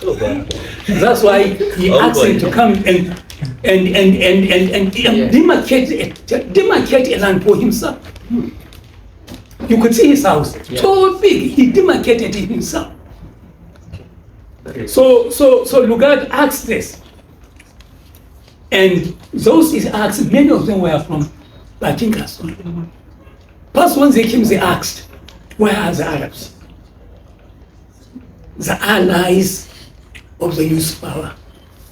That's why he asked him to come and demarcate a land for himself. You could see his house, so big. He demarcated it himself. So Lugard asked this, and those he asked, many of them were from Batinkas. First, once they came, they asked, "Where are the Arabs? The allies of the youth power?"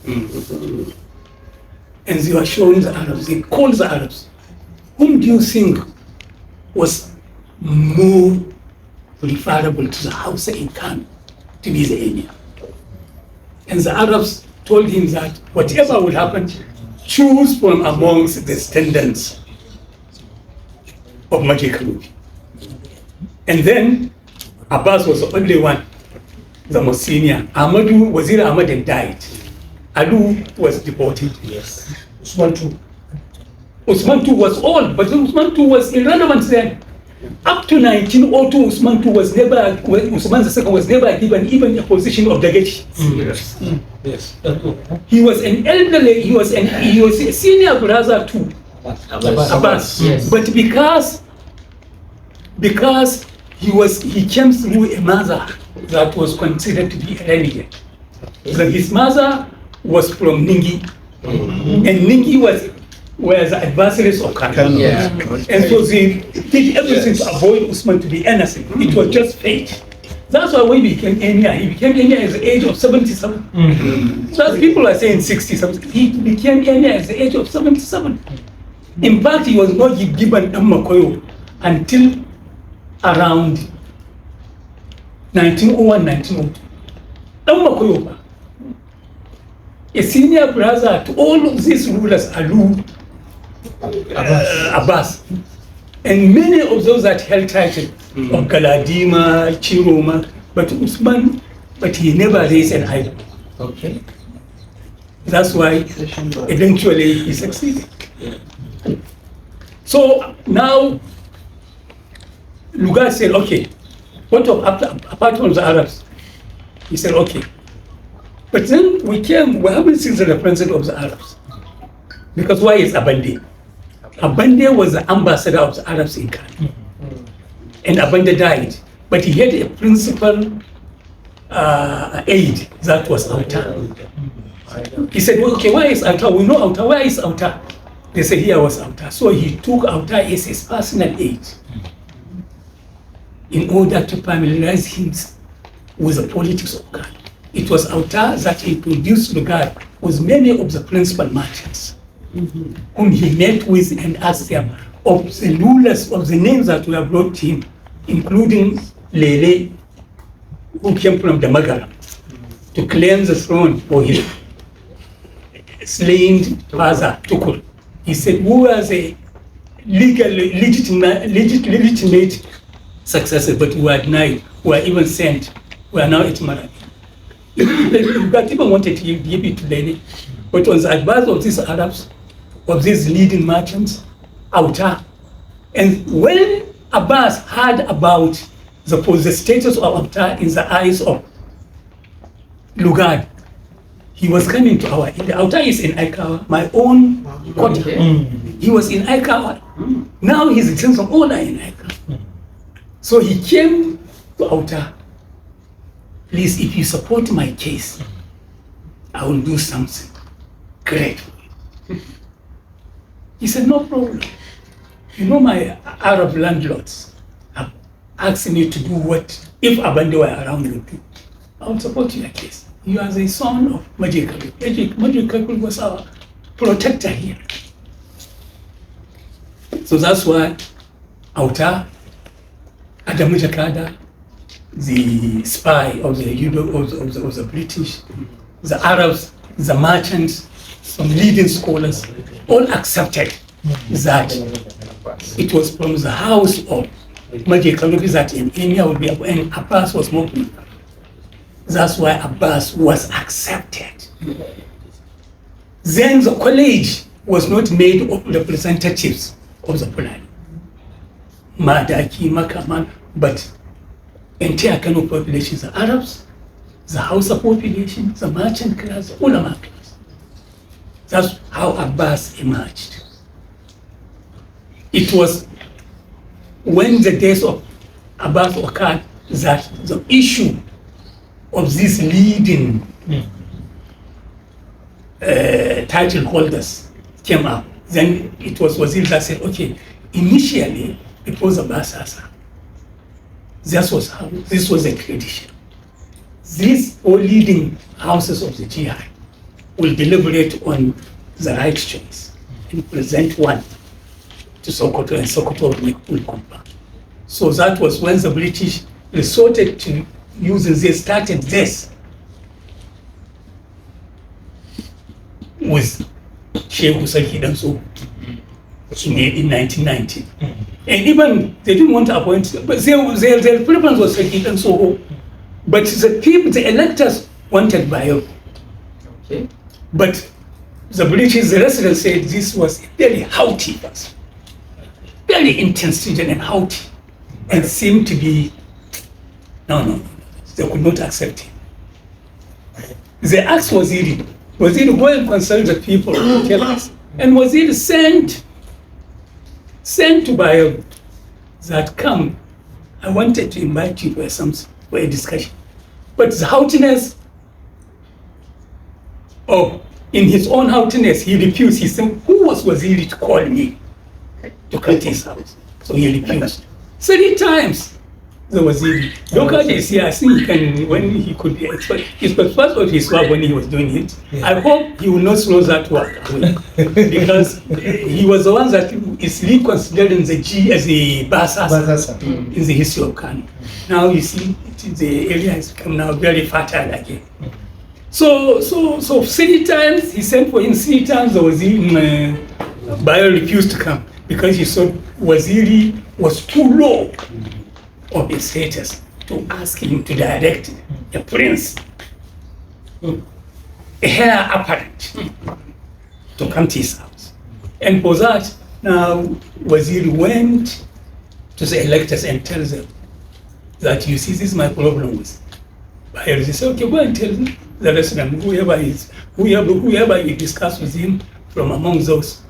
And they were showing the Arabs. They called the Arabs. Whom do you think was more preferable to the Hausa in Kano to be the emir? And the Arabs told him that whatever would happen, choose from amongst the descendants of Maji Kalubi. And then Abbas was the only one, the most senior. Wazir Ahmad died. Alu was deported. Yes. Usman too was old, but Usman too was irrelevant then. Up to 1902, Usman II was never given even a position of delegate. Yes. Yes. He was an elderly, he was a senior brother to Abbas. Yes. But because he came through a mother that was considered to be a renegade. So his mother was from Ningi, and Ningi were the adversaries of Kano. Yeah. And so they did everything to avoid Usman to be innocent. It was just fate. That's why when he became emir, he became emir at the age of 77. So as people are saying 60-something, he became emir at the age of 77. In fact, he was not given Makoyo until around 1901, 1902. Makoyo, a senior brother to all of these rulers, Abbas, and many of those that held title of Galadima, Chiroma, but Usman, but he never raised an idol. Okay. That's why eventually he succeeded. So now Lugard said, okay, what of apart from the Arabs? He said, okay. But then we haven't seen the representative of the Arabs. Because why is Abande? Abande was the ambassador of the Arabs in Kano. And Abande died. But he had a principal aide that was Auta. He said, well, okay, where is Auta? We know Auta. Where is Auta? They said, here was Auta. So he took Auta as his personal aide in order to familiarize him with the politics of Kano. It was Auta that introduced Lugard with many of the principal merchants, whom he met with and asked them of the rulers of the names that were brought to him, including Lele, who came from the Magara, to claim the throne for his slain father, Tukur. He said, who was a legitimate successor, but who were denied, who were even sent, who are now at Maradi. But even wanted to give it to Lele, but on the advice of these Arabs, of these leading merchants, Auta. And when Abbas heard about the status of Auta in the eyes of Lugard, he was coming to our India. Auta is in Aikawa, my own quarter. He was in Aikawa. Now he's in terms of honor in Aikawa. So he came to Auta. Please, if you support my case, I will do something great for you. He said, no problem. You know, my Arab landlords have asked me to do what, if Abande were around, would do. I will support your case. You are the son of Maji Kalubi. Maji Kalubi was our protector here. So that's why Auta, Adamu Jakada, the spy of the British, the Arabs, the merchants, some leading scholars, all accepted that it was from the house of Maji Kalubi that an emir would be, and Abbas was more. That's why Abbas was accepted. Then the college was not made of representatives of the Fulani, Madaki, Makaman, but entire Kano population, the Arabs, the Hausa population, the merchant class, the ulama class. That's how Abbas emerged. It was when the days of Abbas occurred that the issue of these leading title holders came up. Then it was Wazir that said, okay, initially it was Abbas. This was the tradition. These all leading houses of the jihad will deliberate on the right choice and present one to Sokoto, and Sokoto will confirm. So that was when the British resorted to using this, started this with Sheikh Hussein Hidanso in 1990. And even they didn't want to appoint, but their preference was Sheikh Hidanso. But the people, the electors wanted Bayo. Okay. But the British residents said this was very haughty person, very intransigent and haughty, and seemed to be, no, they could not accept him. They asked Waziri, go and consult the people, tell us. And Waziri sent to Bayo that, come, I wanted to invite you for a discussion. But the haughtiness in his own haughtiness, he refused. He said, who was Waziri to call me to cut his house? So he refused. 3 times the Waziri. Lokaji is here, I think he can, when he could expect, it was part of his work when he was doing it. Yeah. I hope he will not slow that work because he was the one that is reconsidered in the G as a Basasa in the history of Kano. Now you see, the area has become now very fertile again. So 3 times, he sent for him 3 times, the Waziri, Bayo refused to come because he saw Waziri was too low of his status to ask him to direct a prince, a heir apparent, to come to his house. And for that, now Waziri went to the electors and tells them that, you see, this is my problem with Bayo. They say, okay, go and tell the resident, whoever you discuss with him from among those,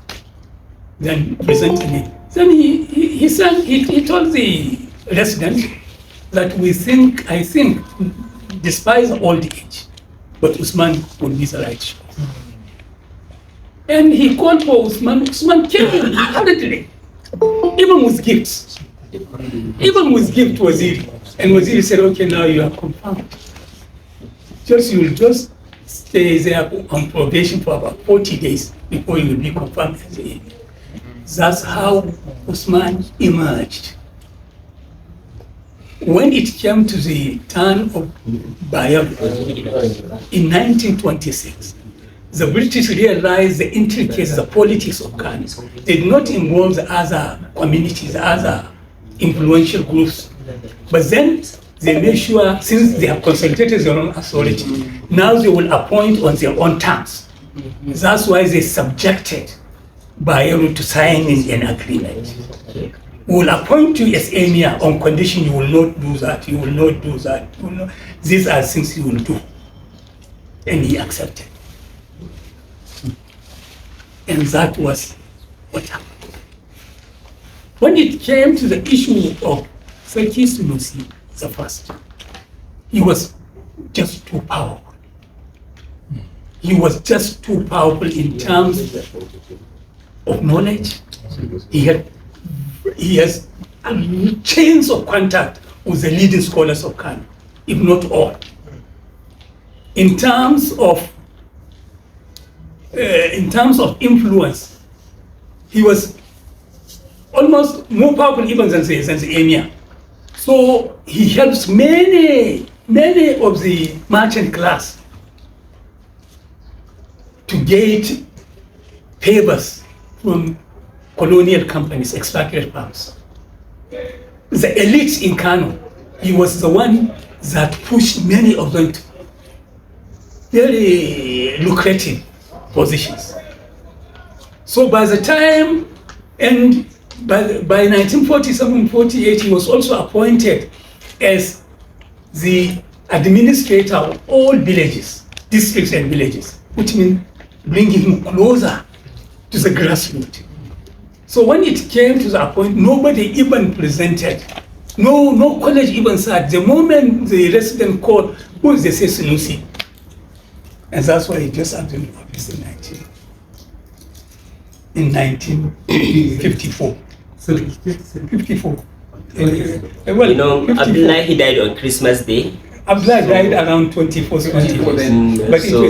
then present me. Then he told the resident that I think, despite old age, but Usman would be the right choice. And he called for Usman. Usman came hurriedly, even with gifts. Even with gift Waziri. And Waziri said, okay, now you are confirmed. You will just stay there on probation for about 40 days before you will be confirmed as a. That's how Usman emerged. When it came to the turn of Bayo in 1926, the British realized the intricacies, the politics of Kano. They did not involve the other communities, the other influential groups. But then they made sure, since they have consolidated their own authority, now they will appoint on their own terms. That's why they subjected Bayo to signing an agreement. We will appoint you as emir on condition you will not do that, you will not do that. These are things you will do. And he accepted. And that was what happened. When it came to the issue of Sarki Sunusi the first, he was just too powerful. He was just too powerful in terms of knowledge. He has chains of contact with the leading scholars of Kano, if not all. In terms of influence, he was almost more powerful even than the emir. So he helps many of the merchant class to get favors from colonial companies, expatriate firms. The elites in Kano, he was the one that pushed many of them to very lucrative positions. So by the time, and by 1947-48, he was also appointed as the administrator of all villages, districts and villages, which means bringing him closer to the grassroots. So when it came to the point, nobody even presented. No college even said. The moment the resident called, who is they say Sunusi? And that's why he just entered the office in 1954. 54. Well, you know, Abdullah, he died on Christmas Day. Abdullah died around 24th, but it was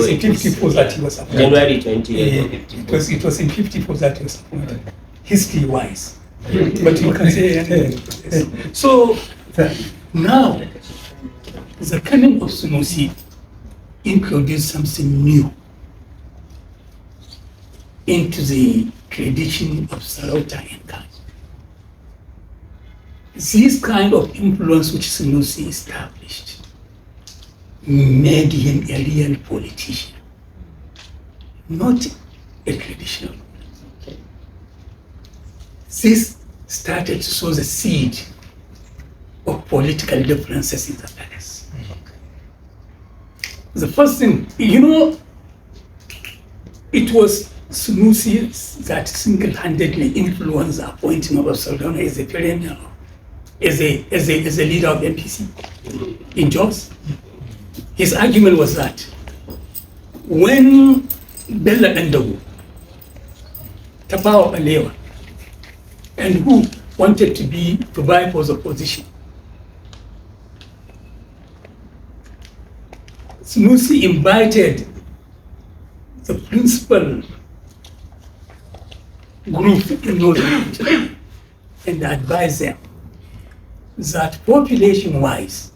in 54 that he was appointed. January 28th. It was in 54 that he was appointed, history-wise. But you can say, so now the coming of Sunusi introduced something new into the tradition of Sarauta and Kano. This kind of influence which Sunusi established made him a real politician, not a traditional ruler. This started to sow the seed of political differences in the palace. The first thing, it was Sunusi that single-handedly influenced the appointing of Sardauna as a perennial, as a leader of MPC in Jos. His argument was that when Bello Endagu, Tabawa Alewa, and who wanted to vie for the position, Sunusi invited the principal group in Northern Nigeria and advised them that population-wise,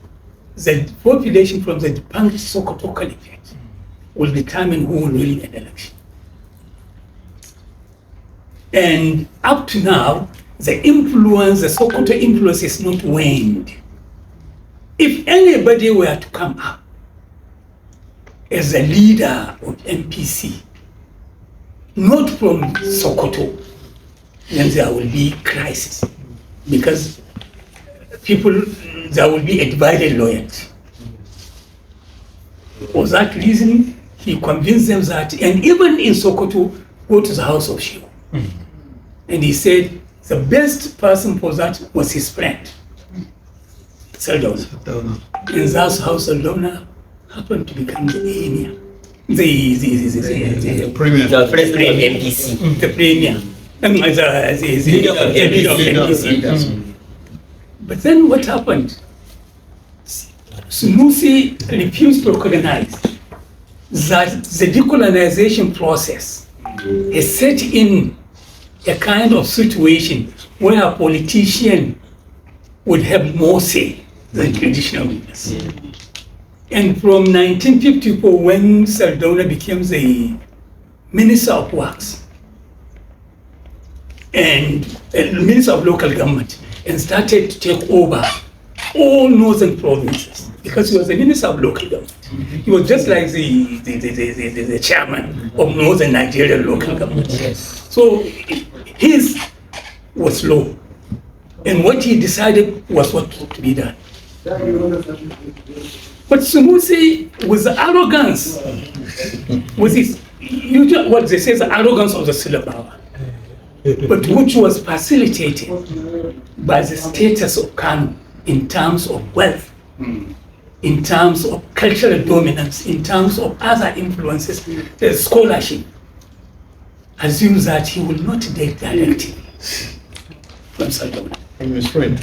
the population from the defunct Sokoto Caliphate will determine who will win an election. And up to now, the Sokoto influence is not waned. If anybody were to come up as a leader of MPC, not from Sokoto, then there will be crisis, because there will be a divided loyalty. For that reason, he convinced them that, and even in Sokoto, go to the house of Shehu. And he said the best person for that was his friend, Sardauna. And that's how Sardauna happened to become the emir, the president of MPC. The premier, the leader of MPC. But then what happened? Sunusi refused to recognize that the decolonization process has set in a kind of situation where a politician would have more say than traditional leaders. And from 1954, when Sardauna became the Minister of Works and Minister of Local Government, and started to take over all northern provinces, because he was the Minister of Local Government. He was just like the chairman of northern Nigerian local government. So his was low, and what he decided was what to be done. But Sunusi, with the arrogance, with his what they say, the arrogance of the Silabawa, but which was facilitated by the status of Kano in terms of wealth, in terms of cultural dominance, in terms of other influences, the scholarship assumes that he will not take directly from Sardauna. From his friend.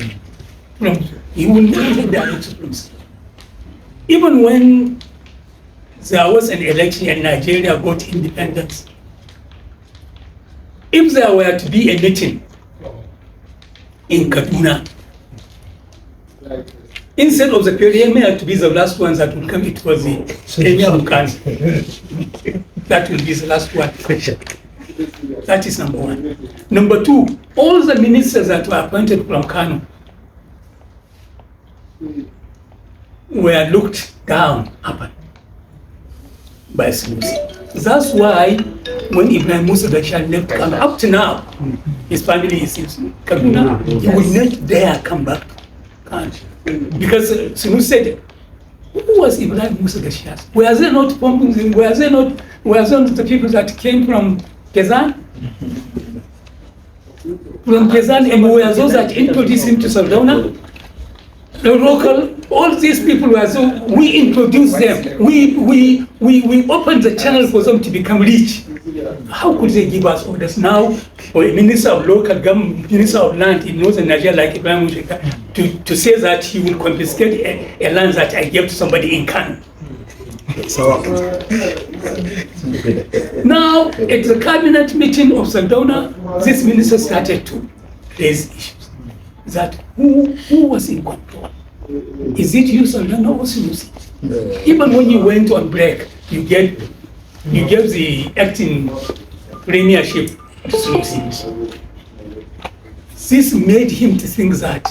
He will not take directly from Sardauna. Even when there was an election and Nigeria got independence, if there were to be a meeting in Kaduna, instead of the premier to be the last ones that will come, it was the premier of Kano. That will be the last one. That is number one. Number two, all the ministers that were appointed from Kano were looked down upon by Sunusi. That's why when Ibrahim Musa Bashar left Kano, up to now, his family is in Kaduna, he would not dare come back to Kano. Because Sunusi said, who who was Ibrahim Musa Gashas? Were they not the people that came from Kezan? From Kezan, and were those that introduced him to Sardauna? The local, all these people were, so we introduced them. We opened the channel for them to become rich. How could they give us orders now for a minister of local government, minister of land in northern Nigeria like Ibrahim Musa to say that he will confiscate a land that I gave to somebody in Kano? So, now, at the cabinet meeting of Sardauna, this minister started to raise issues. That who was in control? Is it you, Sardauna, or Sunusi? Even when you went on break, you gave the acting premiership to Sunusi. This made him to think that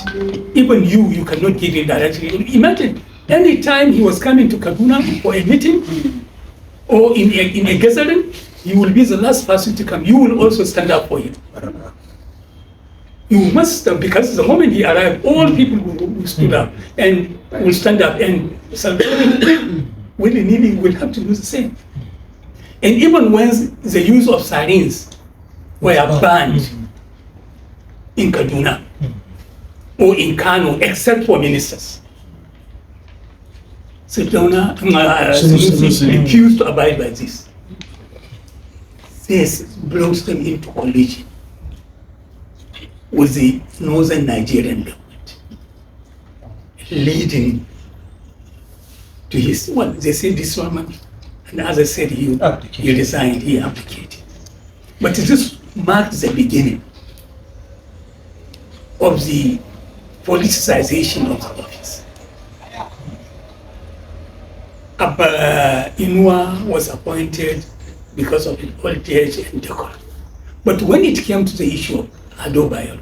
even you cannot give him directly. Imagine, any time he was coming to Kaduna for a meeting or in a gathering, you will be the last person to come. You will also stand up for him. You must, because the moment he arrived, all people will stood up and will stand up, and Salvador willy-nilly will have to do the same. And even when the use of sardines were banned in Kaduna or in Kano, except for ministers, Sardauna refused to abide by this. This brought them into collision with the northern Nigerian government, leading to his, well, they said disarmament, and others said he resigned, he abdicated. But this marked the beginning of the politicization of the office. Inua was appointed because of his old age and decorum. But when it came to the issue of Ado Bayero,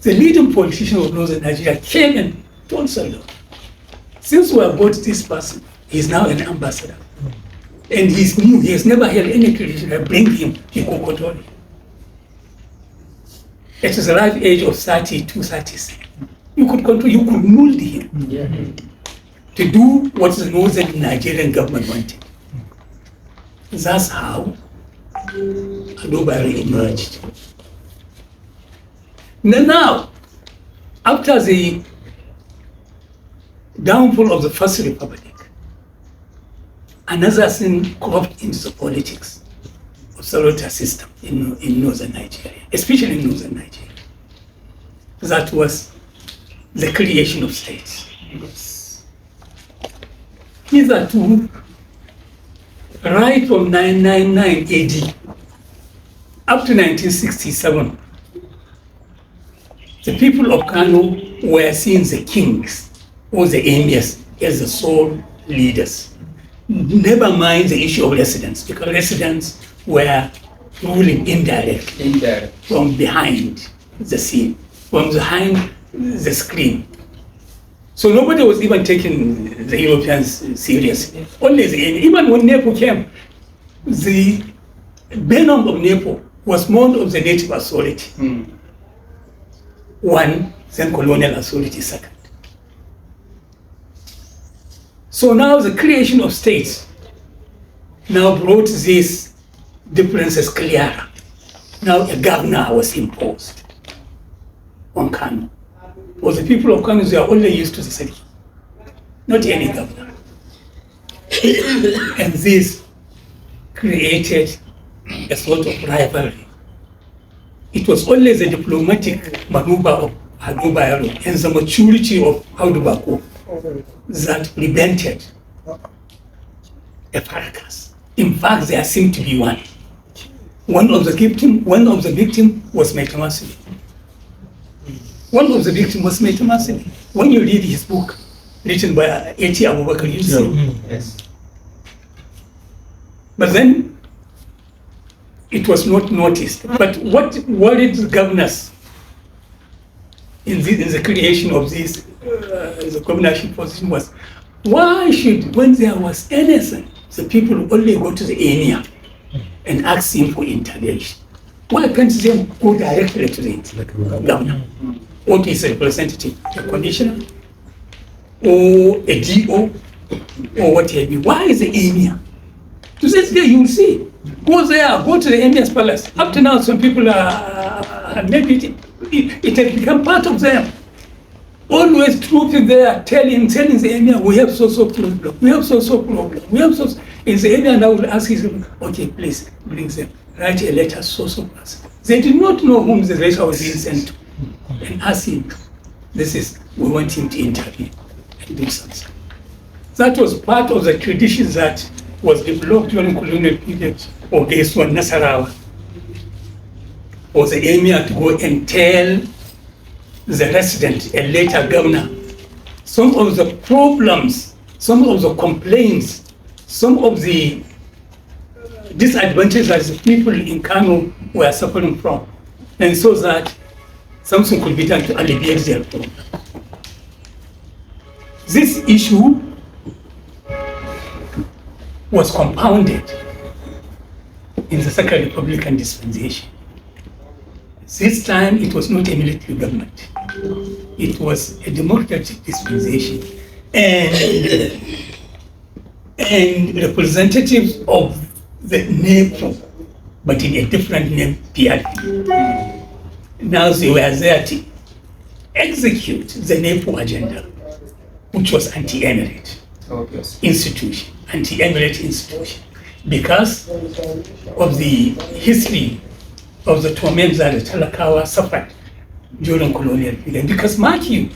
the leading politician of northern Nigeria came and told Sardauna, since we have got this person, he's now an ambassador, and he's new, he has never held any tradition, I bring him, he could control it. At the ripe age of 32, 36, you could control, you could mold him to do what the northern Nigerian government wanted. That's how Ado Bayero emerged. Now, after the downfall of the First Republic, another thing cropped into the politics of Sarauta system in northern Nigeria, especially in northern Nigeria. That was the creation of states. Hitherto, right from 999 AD up to 1967, the people of Kano were seeing the kings or the emirs as the sole leaders. Never mind the issue of residents, because residents were ruling indirectly from behind the scene, from behind the screen. So nobody was even taking the Europeans seriously. Only even when Nepo came, the venom of Nepo was more of the native authority. One, then colonial authority second. So now the creation of states now brought these differences clearer. Now a governor was imposed on Kano. For the people of Kano, they are only used to the city, not any governor. And this created a sort of rivalry. It was only the diplomatic maneuver of Ado Bayero and the maturity of Audu Bako that prevented a fracas. In fact, there seemed to be one. One of the victims was Metamasili. One of the victims was Metamasili. When you read his book, written by A.T. Abubakar, you see. Yes. But then it was not noticed. But what worried the governors in the creation of this the governorship position was, why should, when there was anything, the people only go to the emir and ask him for intervention? Why can't they go directly to the governor or to his representative, the commissioner? or a DO or what have you. Why is the emir? To this day, you will see. Go there, go to the emir's palace. Up to now, some people are maybe it has become part of them. Always troops there telling the emir, we have so problem, we have so problem, we have so. Is the emir now will ask him, okay, please bring them, write a letter so person. They did not know whom the letter was being sent to, and ask him, we want him to intervene and do something. That was part of the tradition that was developed during colonial period of this one, Nasarawa. For the emir to go and tell the resident, a later governor, some of the problems, some of the complaints, some of the disadvantages that the people in Kano were suffering from, and so that something could be done to alleviate their problem. This issue was compounded in the Second Republican dispensation. This time it was not a military government. It was a democratic dispensation. And representatives of the NEPO, but in a different name, PRP. Now they were there to execute the NEPO agenda, which was anti-emirate institution, anti-emirate institution, because of the history of the torment that the Talakawa suffered during colonial period. Because mark you,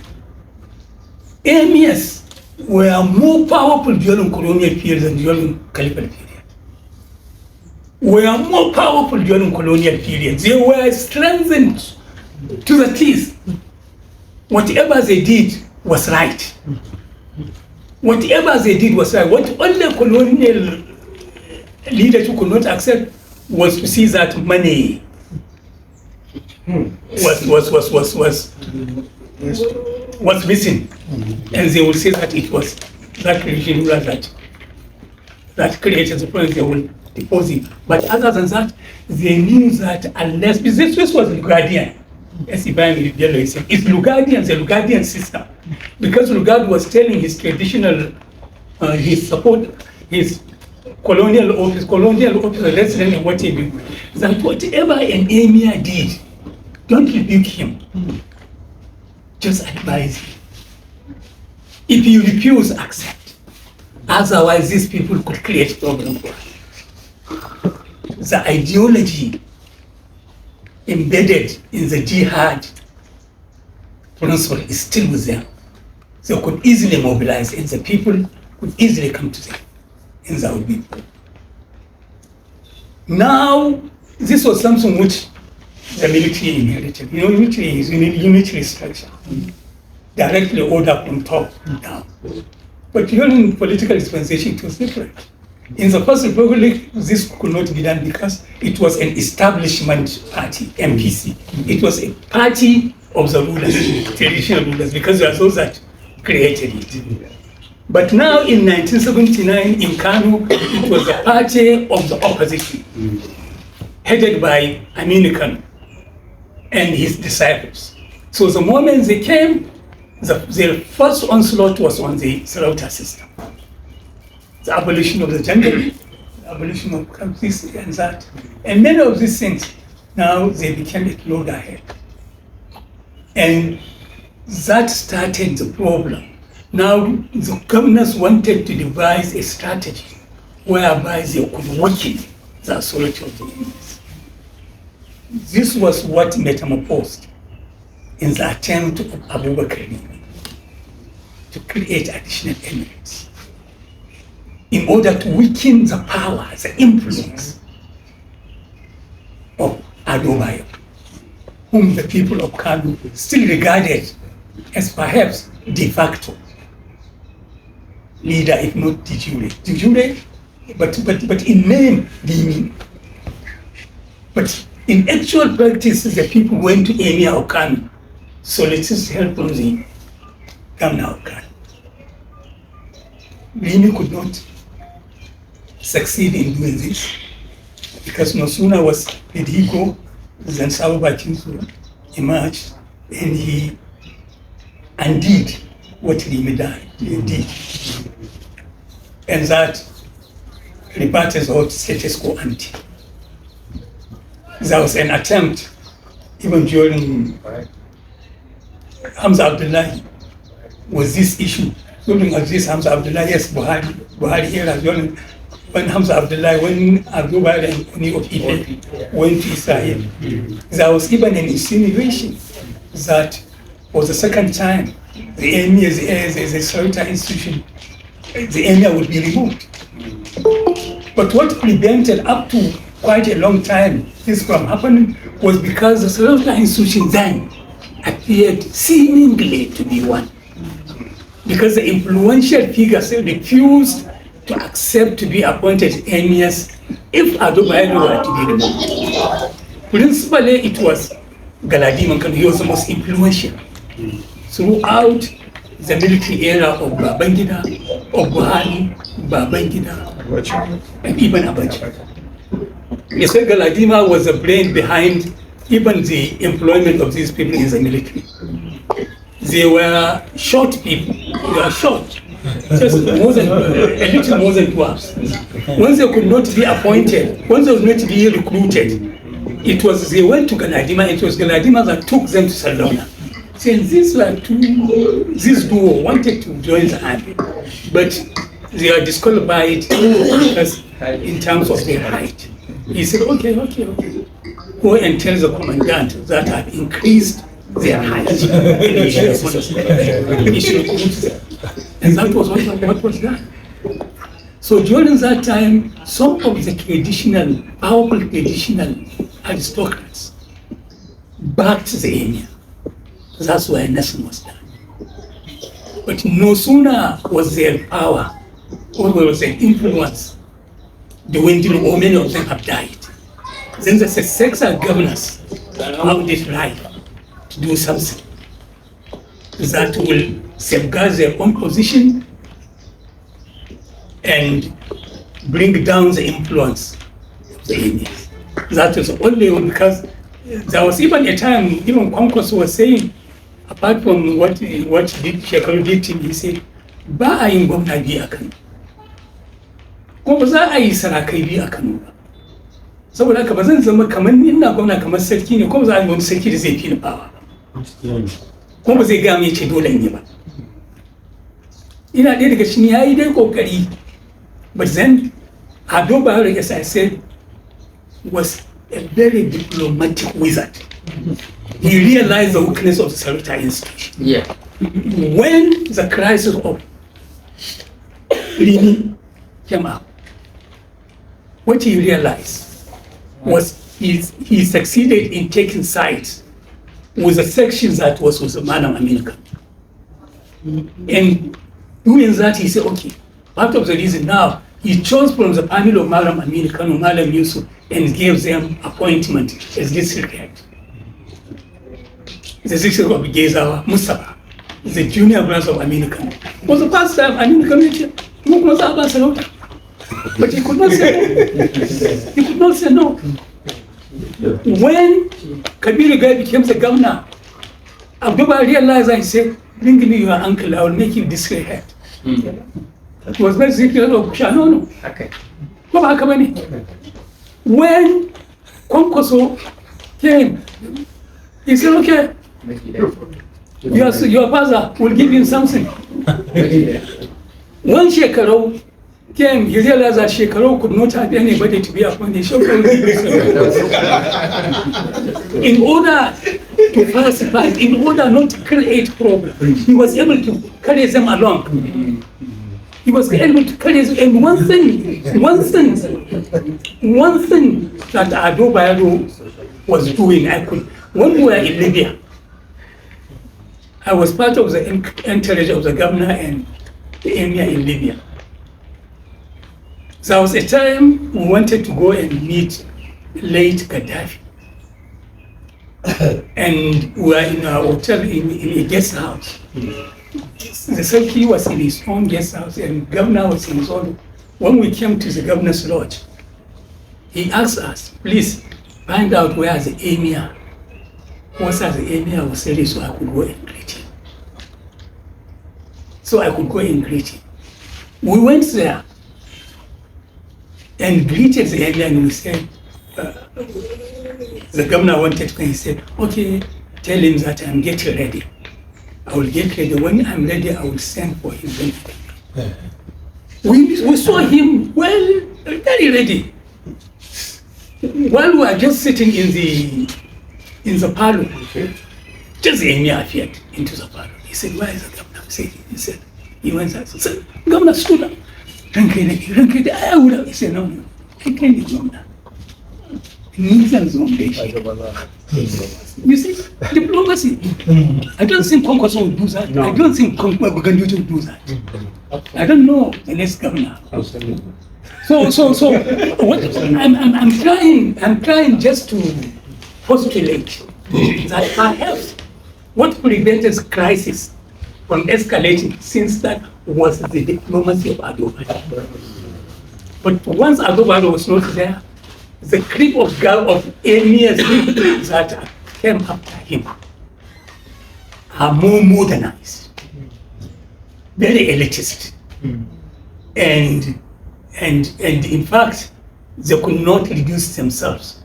emirs were more powerful during colonial period than during caliphate period. Were more powerful during colonial period. They were strengthened to the teeth. Whatever they did was right. Whatever they did was right. What only colonial leadership could not accept was to see that money was missing, and they will say that it was that religion ruler that created the problem. They will deposit. But other than that, they knew that unless this was Lugadian, as Ibrahim Bielo is saying, it's Lugadian, the Lugadian system, because Lugard was telling his traditional, his support, his colonial office, resident, and whatever, that whatever an emir did, don't rebuke him. Just advise him. If you refuse, accept. Otherwise, these people could create problems for us. The ideology embedded in the jihad principle is still with them. They could easily mobilize, and the people could easily come to them, and that would be. Now, this was something which the military inherited. You know, military is unitary structure, directly order from top down. But during political dispensation, it was different. In the First Republic, this could not be done because it was an establishment party, MPC. It was a party of the rulers, traditional rulers, because they are those that created it. But now in 1979 in Kano, it was the party of the opposition, headed by Aminu Kano and his disciples. So the moment they came, their first onslaught was on the Sarauta system. The abolition of the jungle, the abolition of this and that. And many of these things, now they became a loggerhead. And that started the problem. Now the governors wanted to devise a strategy whereby they could weaken the authority of the enemies. This was what metamorphosed in the attempt of Abubakar to create additional emirates in order to weaken the power, the influence of Adobayo, whom the people of Kano still regarded as perhaps de facto leader, if not de jure. De jure, but in name, Dimi. But in actual practice, the people went to Emir of Kano, solicited help from the governor of Kano. Dimi could not succeed in doing this because no sooner did he go than Sabu Bakinsu emerged, and he undid what Rimi did. And that rebutted the status quo ante. There was an attempt, even during Hamza Abdullahi, was this issue. During this Hamza Abdullahi, yes, Buhari era, during when Hamza Abdullahi, when Abdul Bahari and Oni of Ife went to Israel, there was even an insinuation that for the second time, the emir, the Sarita institution, the emir would be removed. But what prevented up to quite a long time this from happening was because the Sarita institution then appeared seemingly to be one. Because the influential figures refused to accept to be appointed emirs if Ado Bayero were to be removed. Principally, it was Galadima Kano. He was the most influential throughout the military era of Babangida, of Buhari, Babangida, and even Abacha. You say Galadima was the brain behind even the employment of these people in the military. They were short people. They were short. Just more than, a little more than dwarfs. Once they could not be appointed, once they were not be recruited, they went to Galadima. It was Galadima that took them to Salona. Since this duo wanted to join the army, but they are disqualified in terms of their height. He said, okay. Go and tell the commandant that I've increased their height. And that was what was done. So during that time, some of the powerful traditional aristocrats backed the emir. That's why nothing was done. But no sooner was their power or was their influence dwindling, or many of them have died, then the successor governors found it right to do something that will safeguard their own position and bring down the influence of the emirs. That was the only one, because there was even a time, even Kwankwaso was saying, apart from what Shekaru did to him, he said, ba a yin gwamna biyu a Kano. Kuma ba za a yi sarakai biyu a Kano ba. Saboda haka ba zan zama kamar ni ina gwamna kamar sarki ne, kuma za a yi wani sarki da zai fi ni bawa ba. Kuma ba zai gaya mai ce dole in yi ba. Ina ɗaya daga cikin ya yi dai ƙoƙari, but then Ado Bayero, as I said, was a very diplomatic wizard. He realized the weakness of the Sarita institution. Yeah. When the crisis of Rini came up, what he realized was he succeeded in taking sides with the section that was with the Madam America. And doing that, he said, okay, part of the reason now, he chose from the family of Madam America, Madam Yusuf, and gave them appointment as district head. The district of Gezawa, Mustafa, the junior branch of American. It was the first time American was about Sarota. But he could not say no. He could not say no. When Kabir Gai became the governor, Abdullah realized and said, bring me your uncle, I will make him district head. It was very secret of Shanono. Okay. When Kwankwaso came, he said, okay, your father will give him something. When Shekaro came, he realized that Shekaro could not have anybody to be appointed. In order to falsify, in order not to create problems, he was able to carry them along. He was able to carry them. And one thing that Ado Bayero was doing, when we were in Libya, I was part of the entourage of the governor and the emir in Libya. There was a time we wanted to go and meet late Gaddafi. And we were in our hotel in a guest house. The Sarki was in his own guest house and the governor was in his own. When we came to the governor's lodge, he asked us, please find out where the emir, the emir was ready so I could go and greet him. so I could go and greet him. We went there and greeted the area, and we said, the governor wanted to, he said, okay, tell him that I'm getting ready. I will get ready. When I'm ready, I will send for him. We saw him very ready. While we were just sitting in the parlor, just the emir appeared into the parlor. He said, where is the governor? He said, he went out. He said, governor stood up. I would have. He said, no, I can't be governor. You see, diplomacy. I don't think Congress will do that. No. I don't think Congress will do that. I don't know the next governor. So what I'm trying just to postulate that perhaps what prevented crisis from escalating since that was the diplomacy of Adobe. But once Adobe was not there, the creep of emirs that came after him are more modernized, very elitist, and in fact, they could not reduce themselves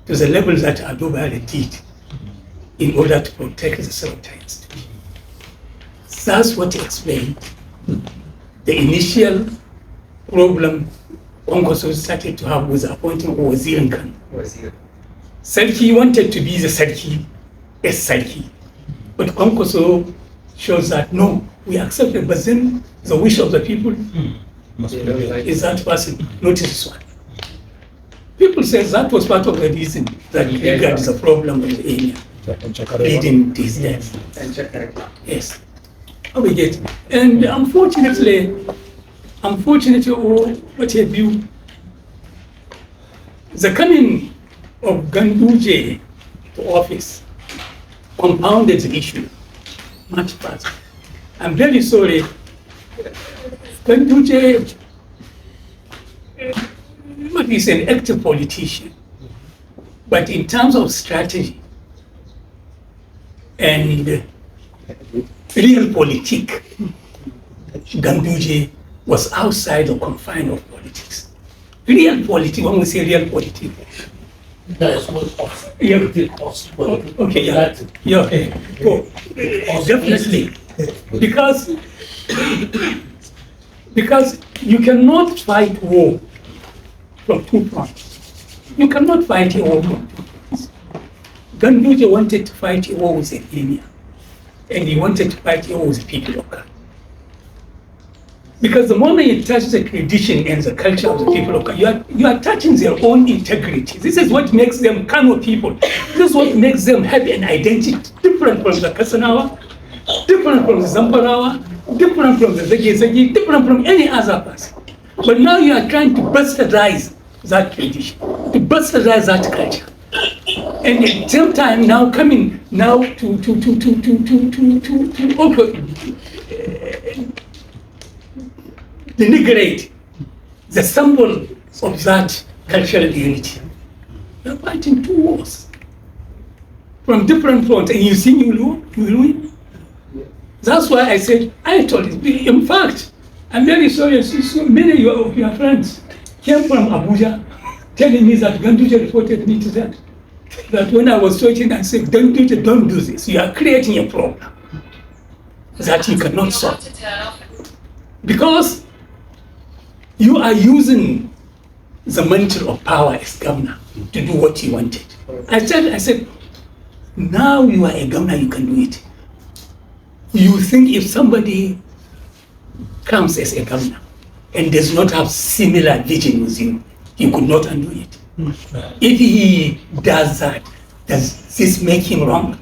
to the level that Adobe did in order to protect the Sultans. That's what explained the initial problem Kwankwaso started to have with appointing Wazir Khan. Sarki wanted to be the Sarki, Sarki. But Kwankwaso shows that no, we accept it, but then the wish of the people is that person, not this one. People say that was part of the reason that triggered the problem with the emir, leading to his death. Yes. We get. And unfortunately, or what have you, the coming of Ganduje to office compounded the issue much faster. I'm very sorry. Ganduje is an active politician, but in terms of strategy and real politique, Ganduje was outside the confine of politics. Real politics, when we say real politics. That's what everything possible. Okay, yeah. Okay. Definitely. Because you cannot fight war from two fronts. You cannot fight a war from two fronts. Ganduje wanted to fight a war with the emir, and he wanted to fight a war with the people of Kano. Because the moment you touch the tradition and the culture of the people of Kano, you are touching their own integrity. This is what makes them Kano people. This is what makes them have an identity different from the Kasanawa, different from the Zamparawa, different from the Zagi, different from any other person. But now you are trying to bastardize that tradition, to bastardize that culture. And at the same time now coming now to denigrate the symbol of that cultural unity. You're fighting two wars from different fronts, and you think you will win? That's why I said, I told you. In fact, I'm very sorry, so many of your friends came from Abuja telling me that Ganduje reported me to that when I was talking, I said, don't do this. You are creating a problem that you cannot solve. Because you are using the mantle of power as governor to do what you wanted. I said, now you are a governor, you can do it. You think if somebody comes as a governor and does not have similar vision with you, he could not undo it. If he does that, does this make him wrong?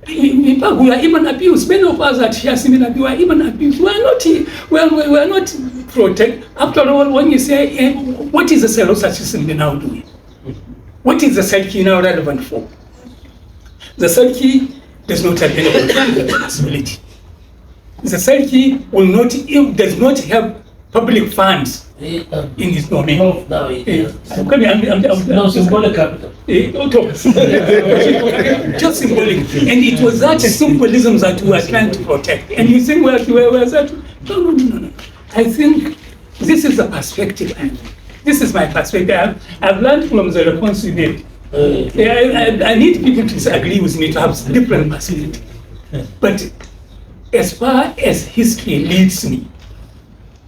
In fact, we are even abused. Many of us that share similar view are even abused. We are not protected. After all, when you say, what is the Selosa system now doing? What is the Selki now relevant for? The Selki does not have any responsibility. The Selki does not have public funds in his domain. Now, No, symbolic capital. Just symbolic. And it was that symbolism that we were trying to protect. And you think, well, that? No. I think this is the perspective. This is my perspective. I've learned from the response you did. I need people to disagree with me to have different perspective. But as far as history leads me,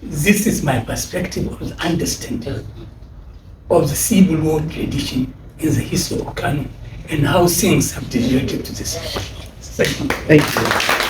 this is my perspective of the understanding of the civil war tradition in the history of Kano and how things have developed to this. Thank you. Thank you.